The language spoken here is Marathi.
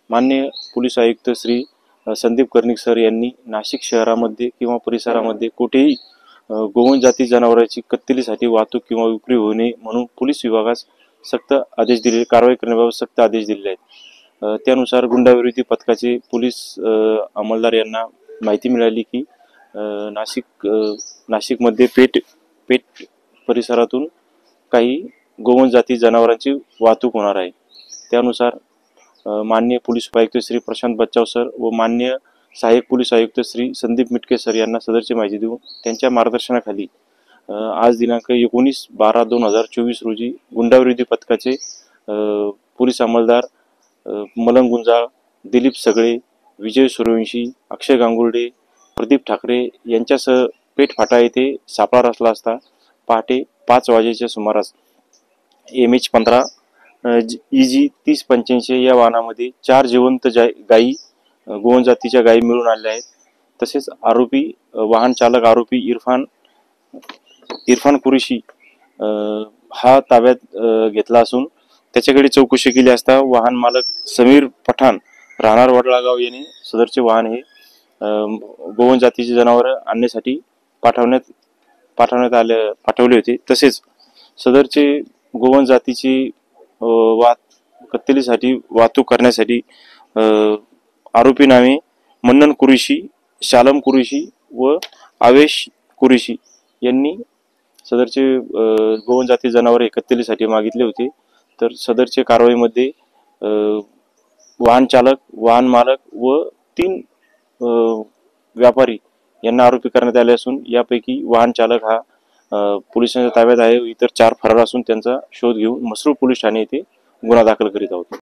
माननीय पोलीस आयुक्त श्री संदीप कर्णिक सर यांनी नाशिक शहरामध्ये किंवा परिसरामध्ये कुठेही गोवंश जाती जनावरांची कत्तलीसाठी वाहतूक किंवा विक्री होऊ नये म्हणून पोलीस विभागास सक्त आदेश दिलेले, कारवाई करण्याबाबत सक्त आदेश दिलेले आहेत। त्यानुसार गुंडाविरोधी पथकाचे पोलीस अंमलदार यांना माहिती मिळाली की नाशिकमध्ये पेठ परिसरातून काही गोवंश जाती जनावरांची वाहतूक होणार आहे। त्यानुसार माननीय पोलीस उपायुक्त श्री प्रशांत बच्चाव सर व माननीय सहाय्यक पोलीस आयुक्त श्री संदीप मिटके सर यांना सदरची माहिती देऊन त्यांच्या मार्गदर्शनाखाली आज दिनांक 19/12/2024 रोजी गुंडाविरोधी पथकाचे पोलीस अंमलदार मलंग गुंजाळ, दिलीप सगळे, विजय सूर्यवंशी, अक्षय गांगुर्डे, प्रदीप ठाकरे यांच्यासह पेठ फाटा येथे सापळा रचला असता पहाटे 5 वाजेच्या सुमारास MH-15 EG 3085 या वाहनामध्ये 4 जिवंत गायी गोवंश जातीच्या गायी मिळून आलेल्या आहेत। तसेच आरोपी वाहन चालक आरोपी इरफान कुरेशी हा ताब्यात घेतला असून त्याच्याकडे चौकशी केली असता वाहन मालक समीर पठाण राहणार वडळागाव यांनी सदरचे वाहन हे गोवंश जातीची जनावरे आणण्यासाठी पाठवले होते। तसेच सदरचे गोवंश जातीची कत्तलीसाठी वाहतूक करण्यासाठी आरोपी नावे मन्नन कुरेशी, शालम कुरेशी व आवेश कुरेशी यांनी सदरचे गोवंश जाती जनावरे कत्तलीसाठी मागितले होते। तर सदरच्या कारवाईमध्ये वाहन चालक, वाहन मालक व 3 व्यापारी यांना आरोपी करण्यात आले असून यापैकी वाहन चालक हा पोलिसांच्या ताब्यात आहे। इतर 4 फरार असून त्यांचा शोध घेऊन मसरूळ पोलीस ठाणे येथे गुन्हा दाखल करीत आहोत।